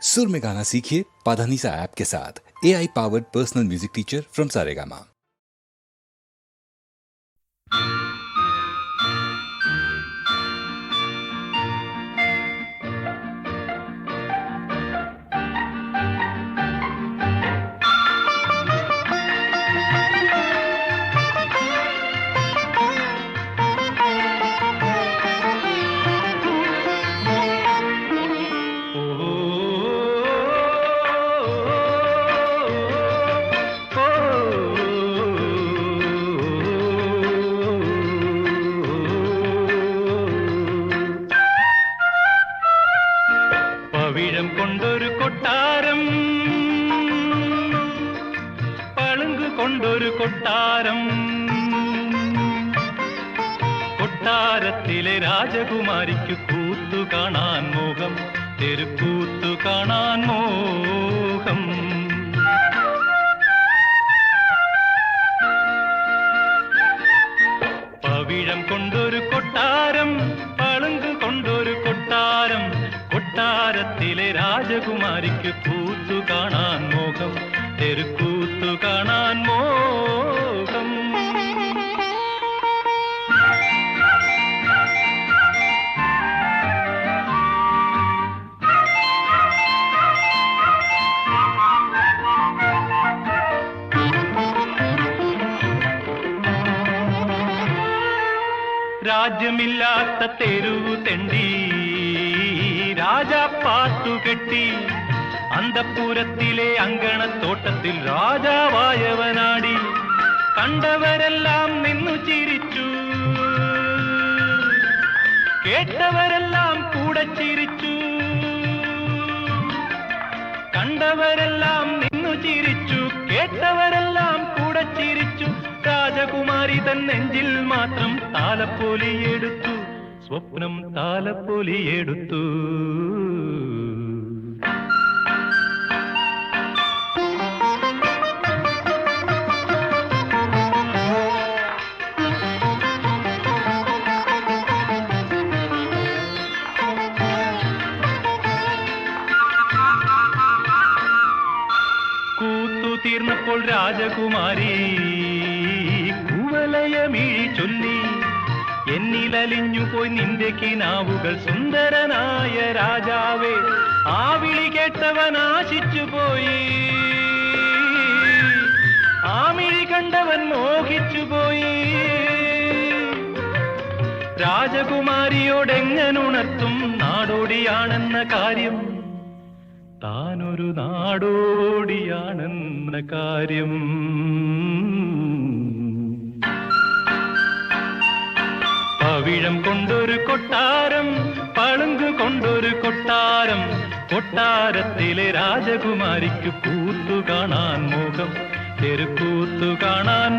सुर में गाना सीखिए पाधानीसा ऐप के साथ। AI powered personal music teacher from Saregama. പവിഴം കൊണ്ടൊരു കൊട്ടാരം, പളുങ്ക് കൊണ്ടൊരു കൊട്ടാരം, കൊട്ടാരത്തിലെ രാജകുമാരിക്ക് കൂത്തു കാണാൻ മോഹം, തെരുക്കൂത്തു കാണാൻ മോഹം. പവിഴം കൊണ്ടൊരു കൊട്ടാരം, പളുങ്ക് കൊണ്ടൊരു കൊട്ടാരം, കൊട്ടാരത്തിലെ രാജകുമാരിക്ക് കൂത്തു കാണാൻ മോഹം, തെരുക്കൂത്തു കാണാൻ മോഹം. രാജ്യമില്ലാത്ത തെരുവു തെണ്ടി രാജാ പാട്ടുകെട്ടി, അന്തഃപുരത്തിലെ അങ്കണത്തോട്ടത്തിൽ രാജാവായവനാടി. കണ്ടവരെല്ലാം നിന്നു ചിരിച്ചു, കേട്ടവരെല്ലാം കൂടെ ചിരിച്ചു. കണ്ടവരെല്ലാം നിന്നു ചിരിച്ചു, കേട്ടവരെല്ലാം കൂടെ ചിരിച്ചു. രാജകുമാരി തൻ നെഞ്ചിൽ മാത്രം താലപ്പൊലിയെടുത്തു, സ്വപ്നം താലപ്പൊലിയെടുത്തു. കൂത്തു തീർന്നപ്പോൾ രാജകുമാരി കുവലയമിഴി ചൊല്ലി, എന്നിലലിഞ്ഞു പോയി നിന്റെ കിനാവുകൾ സുന്ദരനായ രാജാവേ. ആ വിളി കേട്ടവൻ ആശിച്ചു പോയി, ആ മിഴി കണ്ടവൻ മോഹിച്ചു പോയി. രാജകുമാരിയോടെങ്ങനുണർത്തും നാടോടിയാണെന്ന കാര്യം, താനൊരു നാടോടിയാണെന്ന കാര്യം. പവിഴം കൊണ്ടൊരു കൊട്ടാരം, പളുങ്ക് കൊണ്ടൊരു കൊട്ടാരം, കൊട്ടാരത്തിലെ രാജകുമാരിക്ക് കൂത്തു കാണാൻ മോഹം, തെരുക്കൂത്തു കാണാൻ